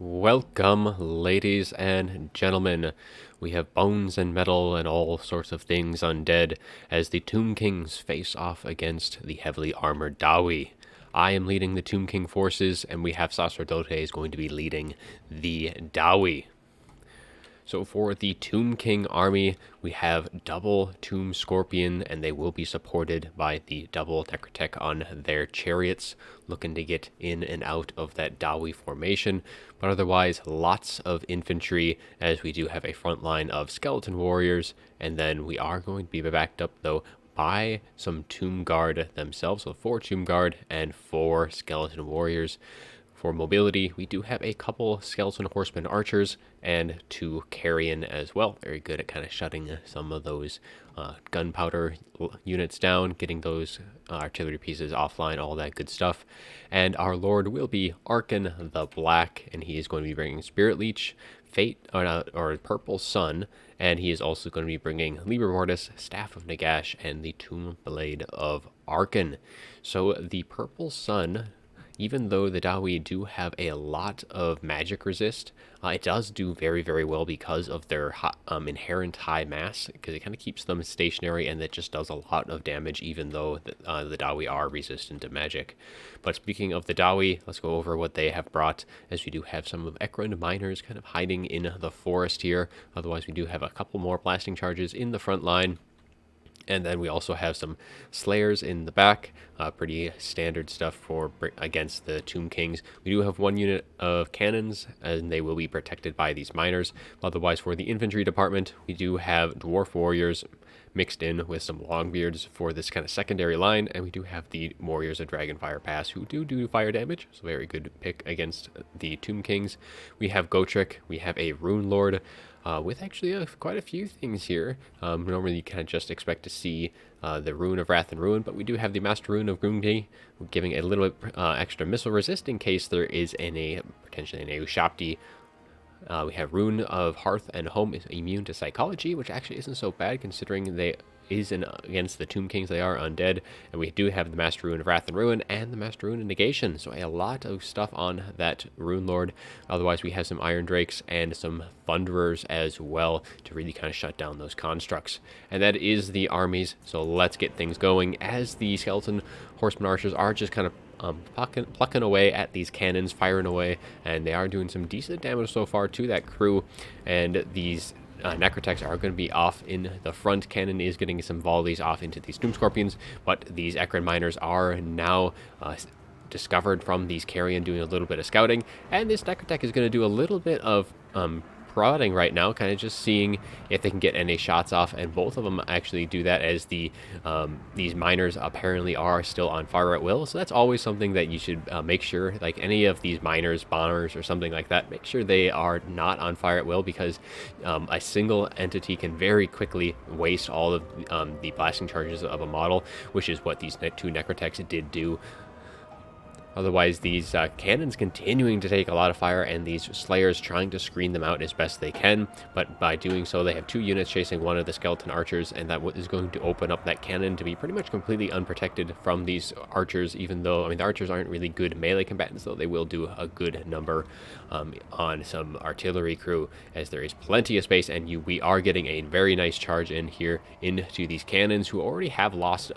Welcome, ladies and gentlemen. We have bones and metal and all sorts of things undead as the Tomb Kings face off against the heavily armored Dawi. I am leading the Tomb King forces, and we have Sacerdote is going to be leading the Dawi. So for the Tomb King army, we have double Tomb Scorpion, and they will be supported by the double Necrotech on their chariots, looking to get in and out of that Dawi formation. But otherwise, lots of infantry, as we do have a front line of skeleton warriors, and then we are going to be backed up, though, by some Tomb Guard themselves, so 4 Tomb Guard and 4 skeleton warriors. For mobility, we do have a couple skeleton horsemen archers and 2 carrion as well. Very good at kind of shutting some of those gunpowder units down, getting those artillery pieces offline, all that good stuff. And our lord will be Arkan the Black, and he is going to be bringing Spirit Leech, Fate, or Purple Sun, and he is also going to be bringing Liber Mortis, Staff of Nagash, and the Tomb Blade of Arkan. So the Purple Sun, even though the Dawi do have a lot of magic resist, it does do very, very well because of their inherent high mass, because it kind of keeps them stationary, and that just does a lot of damage, even though the Dawi are resistant to magic. But speaking of the Dawi, let's go over what they have brought, as we do have some of Ekrund miners kind of hiding in the forest here. Otherwise, we do have a couple more blasting charges in the front line. And then we also have some Slayers in the back, pretty standard stuff for against the Tomb Kings. We do have 1 unit of cannons, and they will be protected by these miners. Otherwise, for the infantry department, we do have Dwarf Warriors mixed in with some Longbeards for this kind of secondary line, and we do have the Warriors of Dragonfire Pass who do fire damage, so very good pick against the Tomb Kings. We have Gotrek, we have a Rune Lord, with actually quite a few things here. Normally you kind of just expect to see the Rune of Wrath and Ruin, but we do have the Master Rune of Grungdi, giving a little bit extra missile resist in case there is potentially an Ushapti. We have Rune of Hearth and Home is immune to psychology, which actually isn't so bad considering against the Tomb Kings. They are undead. And we do have the Master Rune of Wrath and Ruin and the Master Rune of Negation. So a lot of stuff on that Rune Lord. Otherwise, we have some Iron Drakes and some Thunderers as well to really kind of shut down those constructs. And that is the armies. So let's get things going as the Skeleton Horseman Archers are just kind of plucking away at these cannons, firing away, and they are doing some decent damage so far to that crew. And these Necrotechs are going to be off in the front. Cannon is getting some volleys off into these Tomb Scorpions, but these Ekrund miners are now discovered from these carrion doing a little bit of scouting, and this Necrotech is going to do a little bit of prodding right now, kind of just seeing if they can get any shots off, and both of them actually do that as these miners apparently are still on fire at will. So that's always something that you should make sure, like any of these miners, bombers, or something like that, make sure they are not on fire at will, because a single entity can very quickly waste all of the blasting charges of a model, which is what these 2 Necrotechs did do. Otherwise, these cannons continuing to take a lot of fire, and these Slayers trying to screen them out as best they can. But by doing so, they have 2 units chasing one of the Skeleton Archers, and that is going to open up that cannon to be pretty much completely unprotected from these archers, even though, the archers aren't really good melee combatants, though they will do a good number on some artillery crew, as there is plenty of space, and we are getting a very nice charge in here into these cannons, who already have lost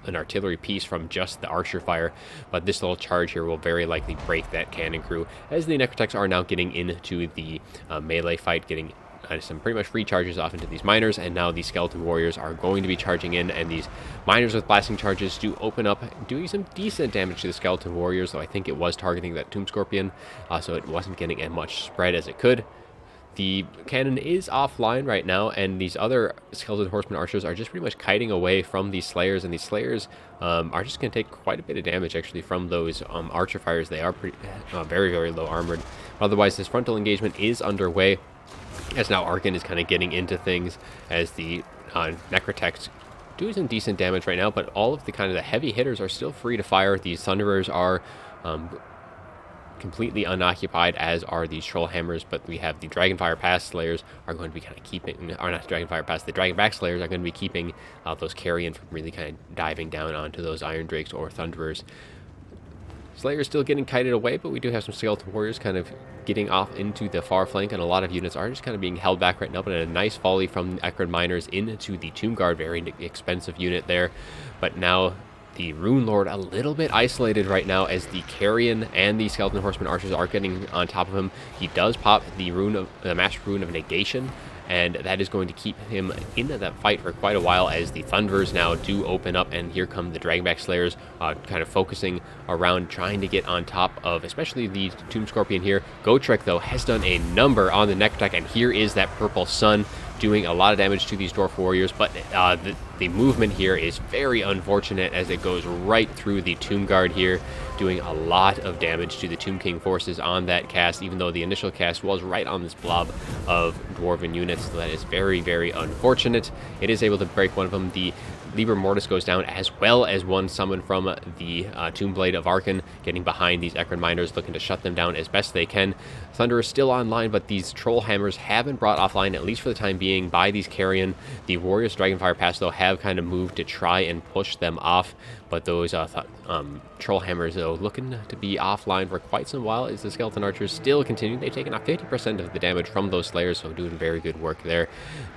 an artillery piece from just the archer fire, but this little charge here will very likely break that cannon crew, as the Necrotechs are now getting into the melee fight, getting some pretty much free charges off into these miners, and now these Skeleton Warriors are going to be charging in, and these miners with blasting charges do open up, doing some decent damage to the Skeleton Warriors, though I think it was targeting that Tomb Scorpion, so it wasn't getting as much spread as it could. The cannon is offline right now, and these other Skeleton Horseman Archers are just pretty much kiting away from these Slayers, and these Slayers are just going to take quite a bit of damage actually from those Archer fires. They are pretty, very, very low armored. Otherwise, this frontal engagement is underway, as now Arkan is kind of getting into things, as the Necrotechs do some decent damage right now, but all of the kind of the heavy hitters are still free to fire. These Thunderers are completely unoccupied, as are these Troll Hammers, but we have the Dragonfire Pass Slayers are going to be kind of keeping, or not Dragonfire Pass, the Dragonback Slayers are going to be keeping those carrion from really kind of diving down onto those Iron Drakes or Thunderers. Slayer's still getting kited away, but we do have some Skeleton Warriors kind of getting off into the far flank, and a lot of units are just kind of being held back right now, but a nice volley from the Ekron Miners into the Tomb Guard, very expensive unit there. But now the Rune Lord a little bit isolated right now as the Carrion and the Skeleton Horseman Archers are getting on top of him. He does pop the Master Rune of Negation, and that is going to keep him in that fight for quite a while as the Thunderers now do open up, and here come the Dragonback Slayers kind of focusing around trying to get on top of especially the Tomb Scorpion here. Gotrek, though, has done a number on the Necrotech, and here is that Purple Sun doing a lot of damage to these Dwarf Warriors, but the movement here is very unfortunate as it goes right through the Tomb Guard here, doing a lot of damage to the Tomb King forces on that cast, even though the initial cast was right on this blob of Dwarven units. So that is very, very unfortunate. It is able to break one of them. The Liber Mortis goes down, as well as one summon from the Tomb Blade of Arkan, getting behind these Ekron Miners, looking to shut them down as best they can. Thunder is still online, but these Troll Hammers have been brought offline, at least for the time being, by these Carrion. The Warriors Dragonfire Pass, though, have kind of moved to try and push them off, but those Troll Hammers, though, looking to be offline for quite some while as the Skeleton Archers still continue. They've taken off 50% of the damage from those Slayers, so doing very good work there.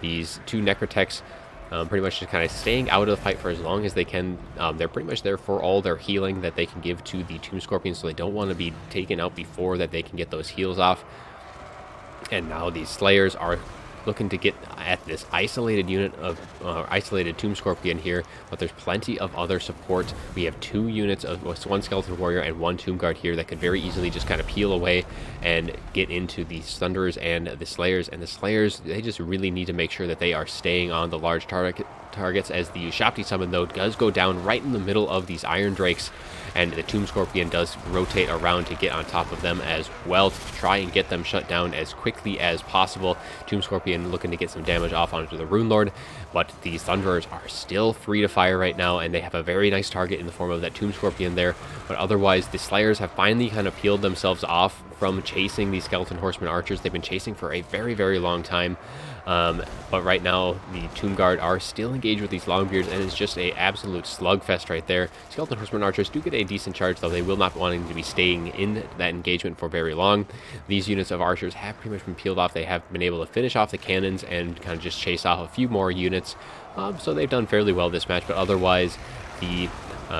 These two Necrotechs pretty much just kind of staying out of the fight for as long as they can. They're pretty much there for all their healing that they can give to the Tomb Scorpion, so they don't want to be taken out before that they can get those heals off. And now these Slayers are looking to get at this isolated unit of isolated Tomb Scorpion here, but there's plenty of other support. We have two units of one Skeleton Warrior and one Tomb Guard here that could very easily just kind of peel away and get into the Thunderers and the Slayers. And the Slayers, they just really need to make sure that they are staying on the large targets, as the Ushapti summon, though, does go down right in the middle of these Iron Drakes, and the Tomb Scorpion does rotate around to get on top of them as well to try and get them shut down as quickly as possible. Tomb Scorpion looking to get some damage off onto the Rune Lord, but these Thunderers are still free to fire right now, and they have a very nice target in the form of that Tomb Scorpion there. But otherwise, the Slayers have finally kind of peeled themselves off from chasing these Skeleton Horseman Archers. They've been chasing for a very, very long time. But right now, the Tomb Guard are still engaged with these Longbeards, and it's just a absolute slugfest right there. Skeleton Horseman Archers do get a decent charge, though they will not be wanting to be staying in that engagement for very long. These units of Archers have pretty much been peeled off. They have been able to finish off the cannons and kind of just chase off a few more units. So they've done fairly well this match, but otherwise, the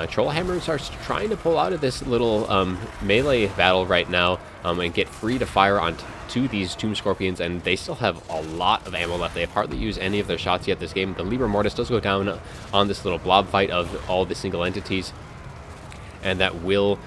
Troll Hammers are trying to pull out of this little melee battle right now and get free to fire on to these Tomb Scorpions, and they still have a lot of ammo left. They have hardly used any of their shots yet this game. The Liber Mortis does go down on this little blob fight of all the single entities, and that will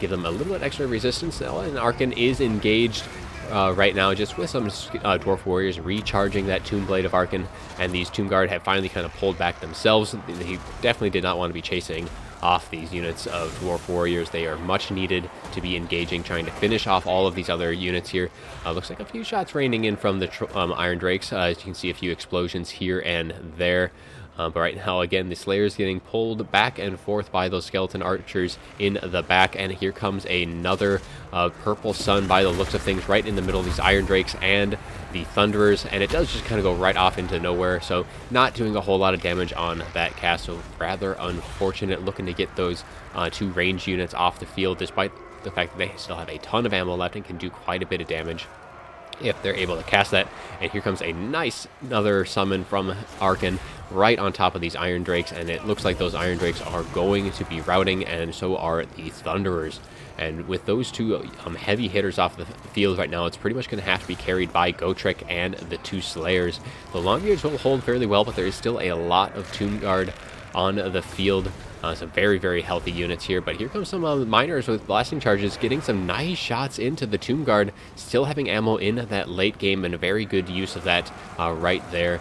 give them a little bit extra resistance. And Arkan is engaged right now just with some Dwarf Warriors recharging that Tomb Blade of Arkan, and these Tomb Guard have finally kind of pulled back themselves. He definitely did not want to be chasing off these units of Dwarf Warriors. They are much needed to be engaging, trying to finish off all of these other units here. Looks like a few shots raining in from the Iron Drakes. As you can see, a few explosions here and there. But right now, again, the Slayer's getting pulled back and forth by those Skeleton Archers in the back. And here comes another Purple Sun by the looks of things right in the middle of these Iron Drakes and the Thunderers. And it does just kind of go right off into nowhere. So not doing a whole lot of damage on that cast. So rather unfortunate, looking to get those two range units off the field, despite the fact that they still have a ton of ammo left and can do quite a bit of damage if they're able to cast that. And here comes a nice another summon from Arkan right on top of these Iron Drakes, and it looks like those Iron Drakes are going to be routing, and so are the Thunderers. And with those two heavy hitters off the field right now, it's pretty much going to have to be carried by Gotrek and the two Slayers. The Longbeards will hold fairly well, but there is still a lot of Tomb Guard on the field. Some very, very healthy units here, but here comes some miners with blasting charges, getting some nice shots into the Tomb Guard, still having ammo in that late game, and a very good use of that right there.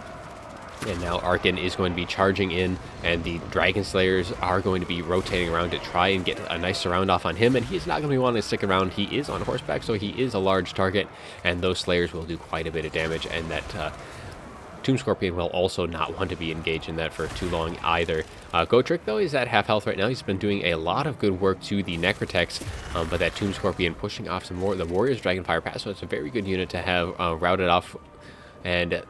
And now Arkan is going to be charging in, and the Dragon Slayers are going to be rotating around to try and get a nice surround off on him, and he's not going to be wanting to stick around. He is on horseback, so he is a large target, and those Slayers will do quite a bit of damage, and that Tomb Scorpion will also not want to be engaged in that for too long either. Gotrek, though, is at half health right now. He's been doing a lot of good work to the Necrotechs, but that Tomb Scorpion pushing off some more. The Warriors Dragonfire Pass, so it's a very good unit to have routed off. And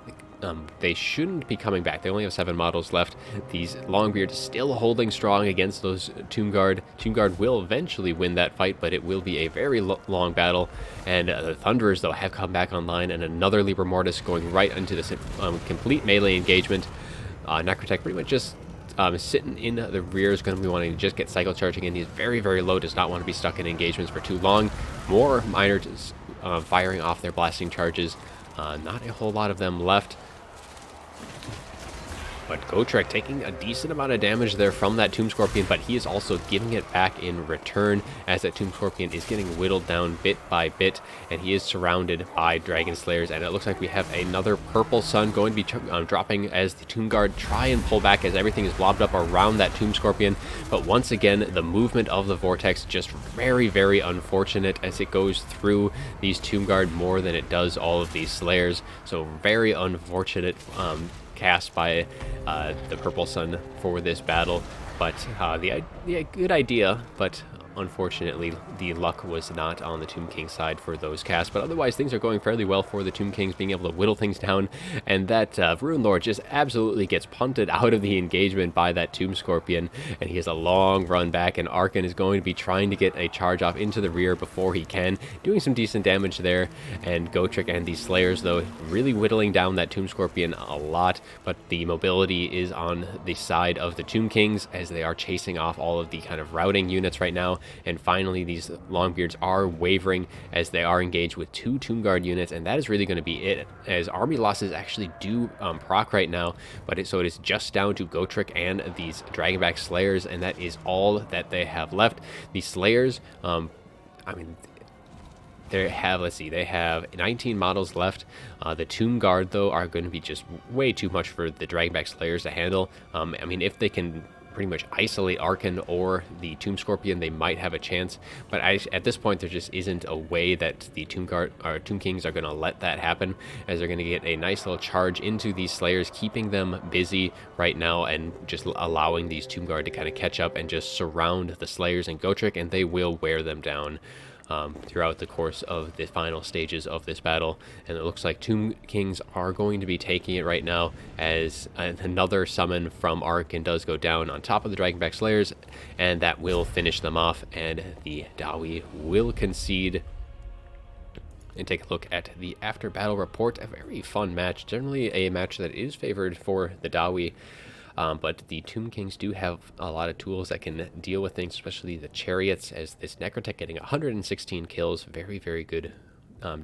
they shouldn't be coming back. They only have 7 models left. These Longbeards still holding strong against those Tomb Guard. Tomb Guard will eventually win that fight, but it will be a very long battle. And the Thunderers, though, have come back online, and another Libra Mortis going right into this complete melee engagement. Necrotech pretty much just sitting in the rear is going to be wanting to just get cycle charging in. He's very, very low, does not want to be stuck in engagements for too long. More miners firing off their blasting charges. Not a whole lot of them left. But Gotrek taking a decent amount of damage there from that Tomb Scorpion, but he is also giving it back in return as that Tomb Scorpion is getting whittled down bit by bit, and he is surrounded by Dragon Slayers. And it looks like we have another Purple Sun going to be dropping as the Tomb Guard try and pull back as everything is blobbed up around that Tomb Scorpion. But once again, the movement of the Vortex just very, very unfortunate as it goes through these Tomb Guard more than it does all of these Slayers. So very unfortunate cast by the Purple Sun for this battle, but the good idea, but unfortunately the luck was not on the Tomb King side for those casts. But otherwise things are going fairly well for the Tomb Kings, being able to whittle things down, and that Rune Lord just absolutely gets punted out of the engagement by that Tomb Scorpion, and he has a long run back, and Arkan is going to be trying to get a charge off into the rear before he can, doing some decent damage there. And Gotrek and these Slayers, though, really whittling down that Tomb Scorpion a lot, but the mobility is on the side of the Tomb Kings as they are chasing off all of the kind of routing units right now. And finally, these Longbeards are wavering as they are engaged with 2 Tomb Guard units, and that is really going to be it, as army losses actually do proc right now. But so it is just down to Gotrek and these Dragonback Slayers, and that is all that they have left. The Slayers, I mean, they have 19 models left. The Tomb Guard, though, are going to be just way too much for the Dragonback Slayers to handle. I mean, if they can pretty much isolate Arkan or the Tomb Scorpion, they might have a chance. But at this point, there just isn't a way that the Tomb Kings are going to let that happen, as they're going to get a nice little charge into these Slayers, keeping them busy right now and just allowing these Tomb Guard to kind of catch up and just surround the Slayers and Gotrek, and they will wear them down throughout the course of the final stages of this battle. And it looks like Tomb Kings are going to be taking it right now, as another summon from Arkan does go down on top of the Dragonback Slayers, and that will finish them off, and the Dawi will concede. And take a look at the after battle report. A very fun match, generally a match that is favored for the Dawi. But the Tomb Kings do have a lot of tools that can deal with things, especially the Chariots, as this Necrotech getting 116 kills. Very, very good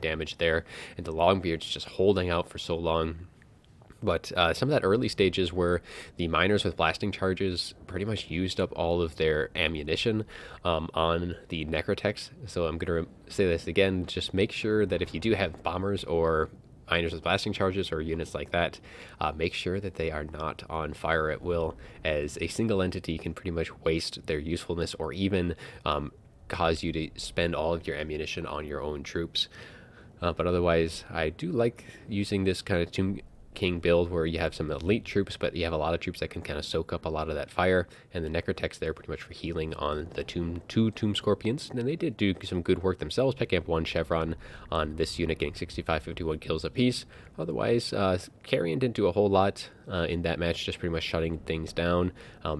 damage there. And the Longbeards just holding out for so long. But some of that early stages where the miners with blasting charges pretty much used up all of their ammunition on the Necrotechs. So I'm going to say this again, just make sure that if you do have bombers or miners with blasting charges or units like that, make sure that they are not on fire at will, as a single entity can pretty much waste their usefulness or even cause you to spend all of your ammunition on your own troops. But otherwise, I do like using this kind of Tomb King build where you have some elite troops, but you have a lot of troops that can kind of soak up a lot of that fire, and the Necrotechs there pretty much for healing on the two Tomb Scorpions. And they did do some good work themselves, picking up 1 chevron on this unit, getting 65-51 kills apiece. Otherwise, Carrion didn't do a whole lot in that match, just pretty much shutting things down.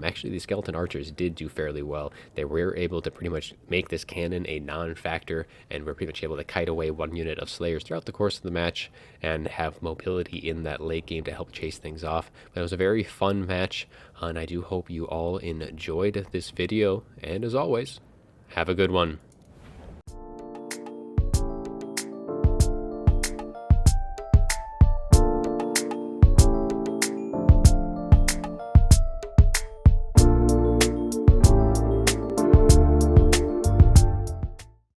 Actually, the Skeleton Archers did do fairly well. They were able to pretty much make this cannon a non-factor, and were pretty much able to kite away 1 unit of Slayers throughout the course of the match and have mobility in that late game to help chase things off. But it was a very fun match, and I do hope you all enjoyed this video, and as always, have a good one.